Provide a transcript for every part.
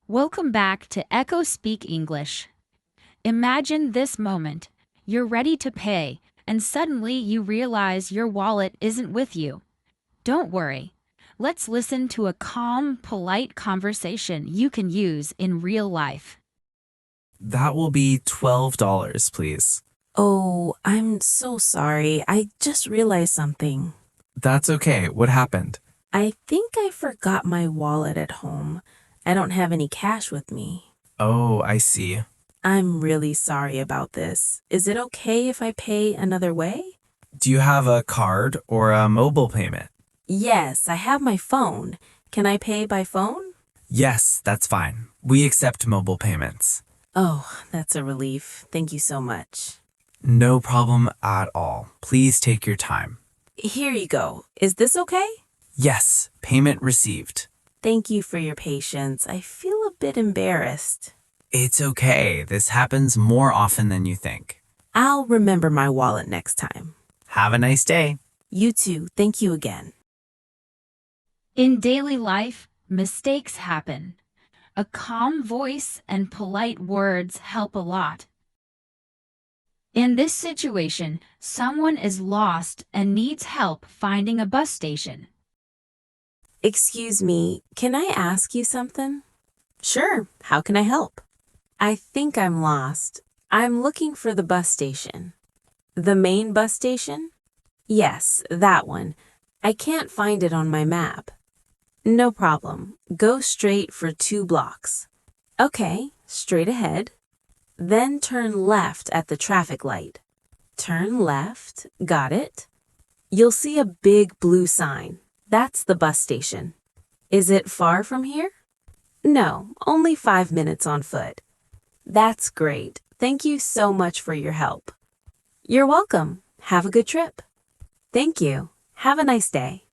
Welcome back to Echo Speak English. Imagine this moment. You're ready to pay, and suddenly you realize your wallet isn't with you. Don't worry. Let's listen to a calm, polite conversation you can use in real life. That will be $12, please. Oh, I'm so sorry. I just realized something. That's okay. What happened? I think I forgot my wallet at home. I don't have any cash with me. Oh, I see. I'm really sorry about this. Is it okay if I pay another way? Do you have a card or a mobile payment? Yes, I have my phone. Can I pay by phone? Yes, that's fine. We accept mobile payments. Oh, that's a relief. Thank you so much. No problem at all. Please take your time. Here you go. Is this okay? Yes, payment received. Thank you for your patience. I feel a bit embarrassed. It's okay. This happens more often than you think. I'll remember my wallet next time. Have a nice day. You too. Thank you again. In daily life, mistakes happen. A calm voice and polite words help a lot. In this situation, someone is lost and needs help finding a bus station. Excuse me, can I ask you something? Sure, how can I help? I think I'm lost. I'm looking for the bus station. The main bus station? Yes, that one. I can't find it on my map. No problem. Go straight for 2 blocks. Okay, straight ahead. Then turn left at the traffic light. Turn left. Got it. You'll see a big blue sign. That's the bus station. Is it far from here? No, only 5 minutes on foot. That's great. Thank you so much for your help. You're welcome. Have a good trip. Thank you. Have a nice day.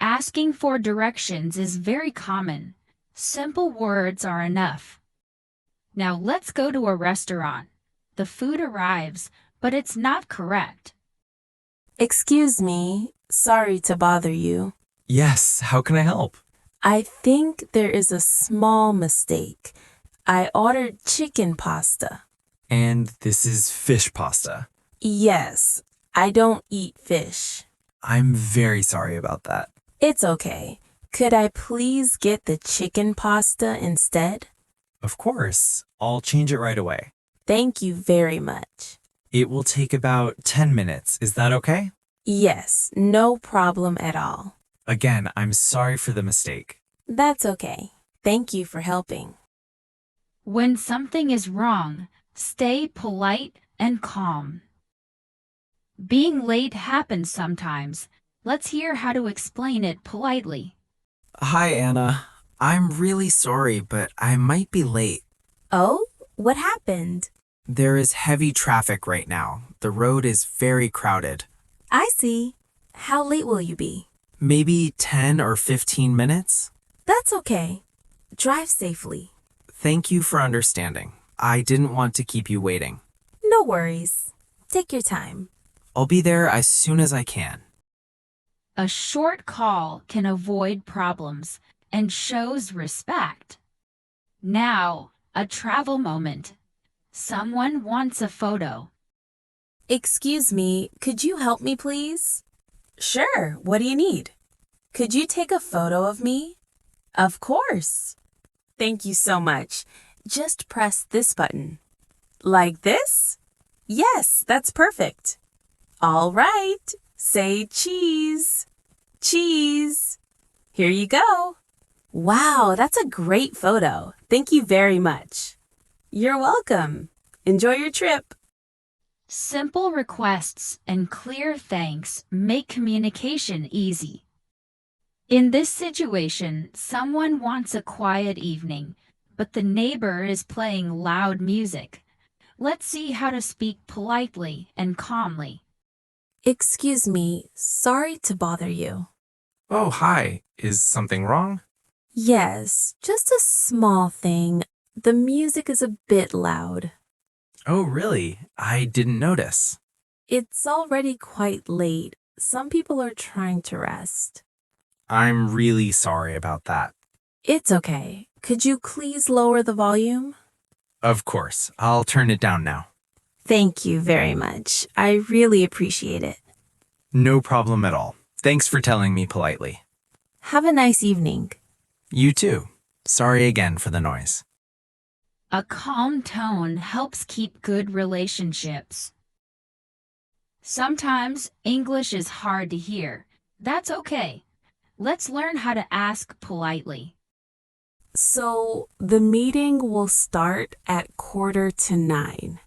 Asking for directions is very common. Simple words are enough. Now let's go to a restaurant. The food arrives, but it's not correct. Excuse me. Sorry to bother you. Yes, how can I help? I think there is a small mistake. I ordered chicken pasta. And this is fish pasta. Yes, I don't eat fish. I'm very sorry about that. It's okay. Could I please get the chicken pasta instead? Of course. I'll change it right away. Thank you very much. It will take about 10 minutes. Is that okay? Yes, no problem at all. Again, I'm sorry for the mistake. That's okay. Thank you for helping. When something is wrong, stay polite and calm. Being late happens sometimes. Let's hear how to explain it politely. Hi, Anna. I'm really sorry, but I might be late. Oh, what happened? There is heavy traffic right now. The road is very crowded. I see. How late will you be? Maybe 10 or 15 minutes? That's okay. Drive safely. Thank you for understanding. I didn't want to keep you waiting. No worries. Take your time. I'll be there as soon as I can. A short call can avoid problems and shows respect. Now, a travel moment. Someone wants a photo. Excuse me, could you help me please? Sure, what do you need? Could you take a photo of me? Of course. Thank you so much. Just press this button. Like this? Yes, that's perfect. All right, say cheese. Cheese. Here you go. Wow, that's a great photo. Thank you very much. You're welcome. Enjoy your trip. Simple requests and clear thanks make communication easy. In this situation, someone wants a quiet evening, but the neighbor is playing loud music. Let's see how to speak politely and calmly. Excuse me, sorry to bother you. Oh, hi. Is something wrong? Yes, just a small thing. The music is a bit loud. Oh, really? I didn't notice. It's already quite late. Some people are trying to rest. I'm really sorry about that. It's okay. Could you please lower the volume? Of course, I'll turn it down now. Thank you very much. I really appreciate it. No problem at all. Thanks for telling me politely. Have a nice evening. You too. Sorry again for the noise. A calm tone helps keep good relationships. Sometimes English is hard to hear. That's okay. Let's learn how to ask politely. So, the meeting will start at 8:45.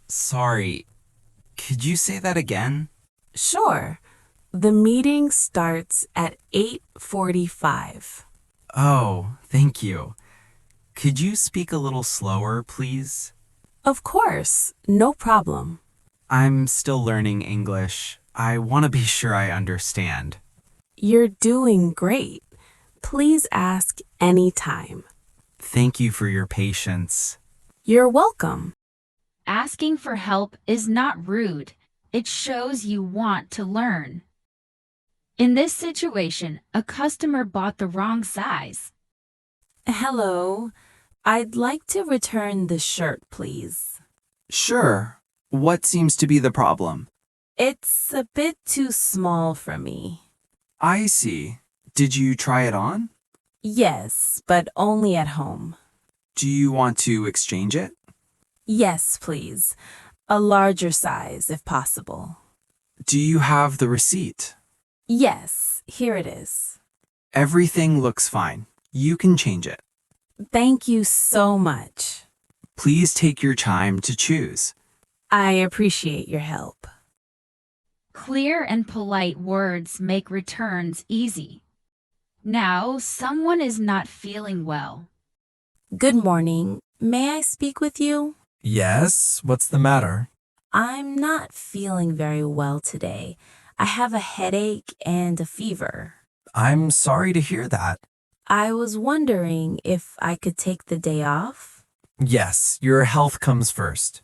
Sorry, could you say that again? Sure. The meeting starts at 8:45. Oh, thank you. Could you speak a little slower, please? Of course, no problem. I'm still learning English. I want to be sure I understand. You're doing great. Please ask anytime. Thank you for your patience. You're welcome. Asking for help is not rude. It shows you want to learn. In this situation, a customer bought the wrong size. Hello. I'd like to return the shirt, please. Sure. What seems to be the problem? It's a bit too small for me. I see. Did you try it on? Yes, but only at home. Do you want to exchange it? Yes, please. A larger size, if possible. Do you have the receipt? Yes, here it is. Everything looks fine. You can change it. Thank you so much. Please take your time to choose. I appreciate your help. Clear and polite words make returns easy. Now, someone is not feeling well. Good morning. May I speak with you? Yes, what's the matter? I'm not feeling very well today. I have a headache and a fever. I'm sorry to hear that. I was wondering if I could take the day off. Yes, your health comes first.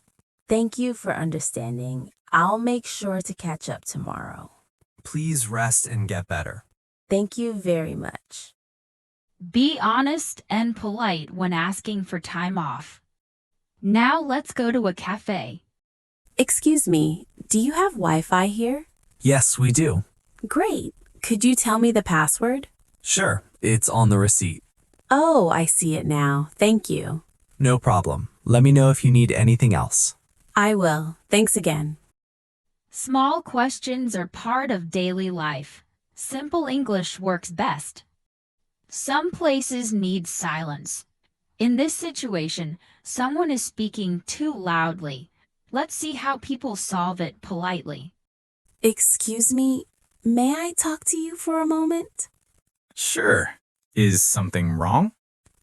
Thank you for understanding. I'll make sure to catch up tomorrow. Please rest and get better. Thank you very much. Be honest and polite when asking for time off. Now let's go to a cafe. Excuse me, do you have Wi-Fi here? Yes, we do. Great. Could you tell me the password? Sure, it's on the receipt. Oh, I see it now. Thank you. No problem. Let me know if you need anything else. I will. Thanks again. Small questions are part of daily life. Simple English works best. Some places need silence. In this situation, someone is speaking too loudly. Let's see how people solve it politely. Excuse me, may I talk to you for a moment? Sure. Is something wrong?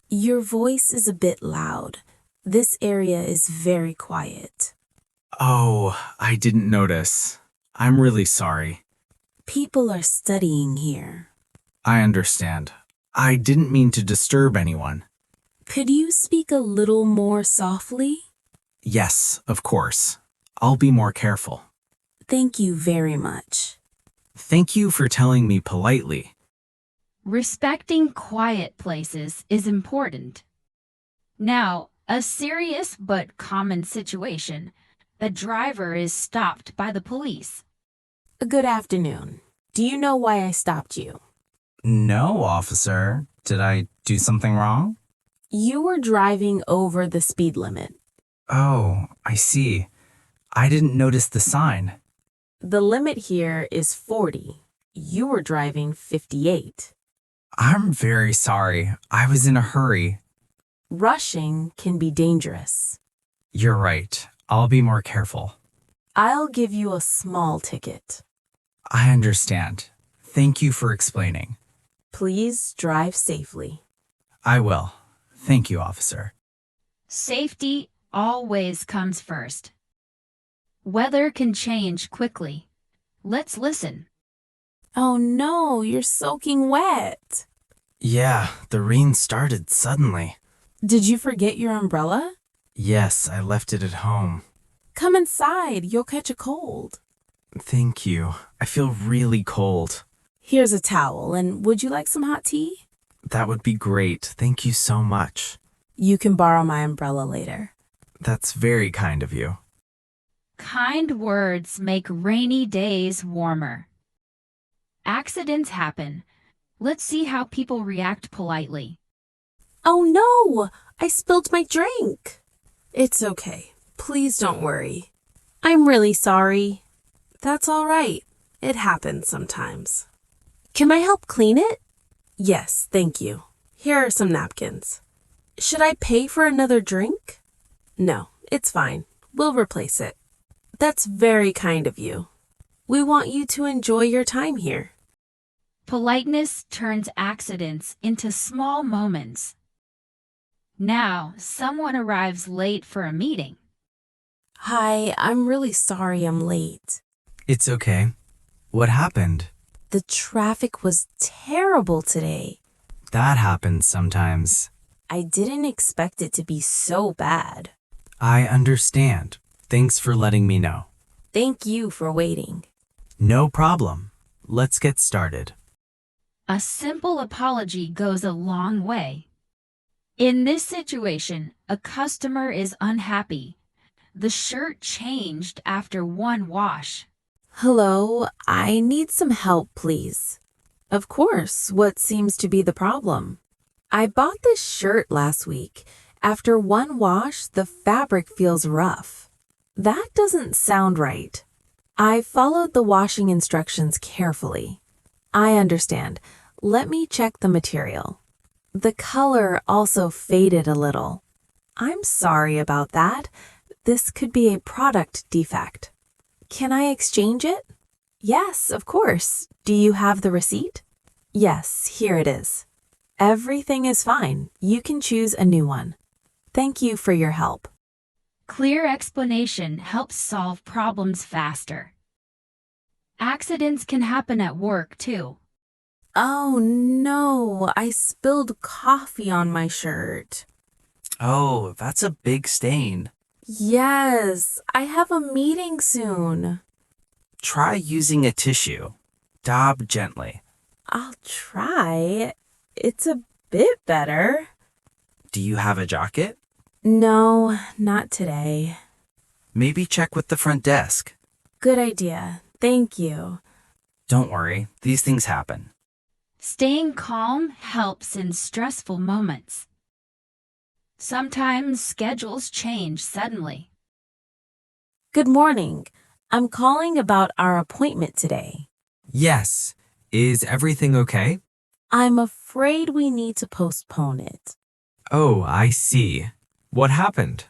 Your voice is a bit loud. This area is very quiet. Oh, I didn't notice. I'm really sorry. People are studying here. I understand. I didn't mean to disturb anyone. Could you speak a little more softly? Yes, of course. I'll be more careful. Thank you very much. Thank you for telling me politely. Respecting quiet places is important. Now, a serious but common situation. The driver is stopped by the police. Good afternoon. Do you know why I stopped you? No, officer. Did I do something wrong? You were driving over the speed limit. Oh, I see. I didn't notice the sign. The limit here is 40. You were driving 58. I'm very sorry. I was in a hurry. Rushing can be dangerous. You're right. I'll be more careful. I'll give you a small ticket. I understand. Thank you for explaining. Please drive safely. I will. Thank you, officer. Safety always comes first. Weather can change quickly. Let's listen. Oh no, you're soaking wet. Yeah, the rain started suddenly. Did you forget your umbrella? Yes, I left it at home. Come inside, you'll catch a cold. Thank you. I feel really cold. Here's a towel, and would you like some hot tea? That would be great. Thank you so much. You can borrow my umbrella later. That's very kind of you. Kind words make rainy days warmer. Accidents happen. Let's see how people react politely. Oh no! I spilled my drink! It's okay. Please don't worry. I'm really sorry. That's all right. It happens sometimes. Can I help clean it? Yes, thank you. Here are some napkins. Should I pay for another drink? No, it's fine. We'll replace it. That's very kind of you. We want you to enjoy your time here. Politeness turns accidents into small moments. Now, someone arrives late for a meeting. Hi, I'm really sorry I'm late. It's okay. What happened? The traffic was terrible today. That happens sometimes. I didn't expect it to be so bad. I understand. Thanks for letting me know. Thank you for waiting. No problem. Let's get started. A simple apology goes a long way. In this situation, a customer is unhappy. The shirt changed after one wash. Hello, I need some help, please. Of course, what seems to be the problem? I bought this shirt last week. After one wash, the fabric feels rough. That doesn't sound right. I followed the washing instructions carefully. I understand. Let me check the material. The color also faded a little. I'm sorry about that. This could be a product defect. Can I exchange it? Yes, of course. Do you have the receipt? Yes, here it is. Everything is fine. You can choose a new one. Thank you for your help. Clear explanation helps solve problems faster. Accidents can happen at work too. Oh no, I spilled coffee on my shirt. Oh, that's a big stain. Yes, I have a meeting soon. Try using a tissue. Dab gently. I'll try. It's a bit better. Do you have a jacket? No, not today. Maybe check with the front desk. Good idea. Thank you. Don't worry, these things happen. Staying calm helps in stressful moments. Sometimes schedules change suddenly. Good morning. I'm calling about our appointment today. Yes. Is everything okay? I'm afraid we need to postpone it. Oh, I see. What happened?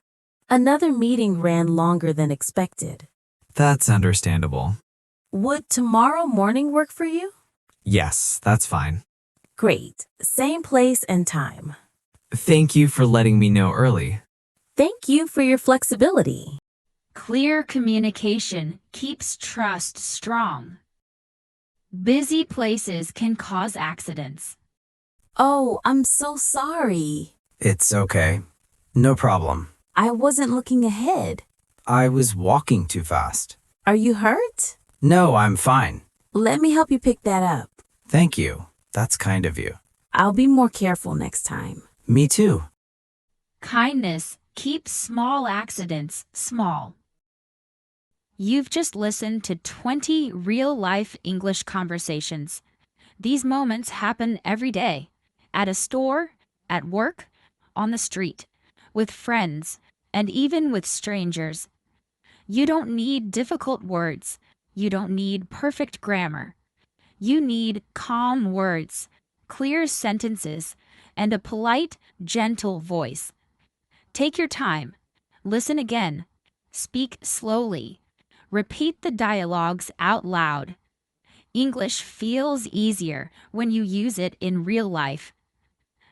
Another meeting ran longer than expected. That's understandable. Would tomorrow morning work for you? Yes, that's fine. Great. Same place and time. Thank you for letting me know early. Thank you for your flexibility. Clear communication keeps trust strong. Busy places can cause accidents. Oh, I'm so sorry. It's okay. No problem. I wasn't looking ahead. I was walking too fast. Are you hurt? No, I'm fine. Let me help you pick that up. Thank you. That's kind of you. I'll be more careful next time. Me too. Kindness keeps small accidents small. You've just listened to 20 real-life English conversations. These moments happen every day. At a store, at work, on the street, with friends, and even with strangers. You don't need difficult words. You don't need perfect grammar. You need calm words, clear sentences, and a polite, gentle voice. Take your time. Listen again. Speak slowly. Repeat the dialogues out loud. English feels easier when you use it in real life.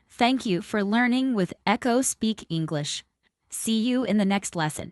Thank you for learning with Echo Speak English. See you in the next lesson.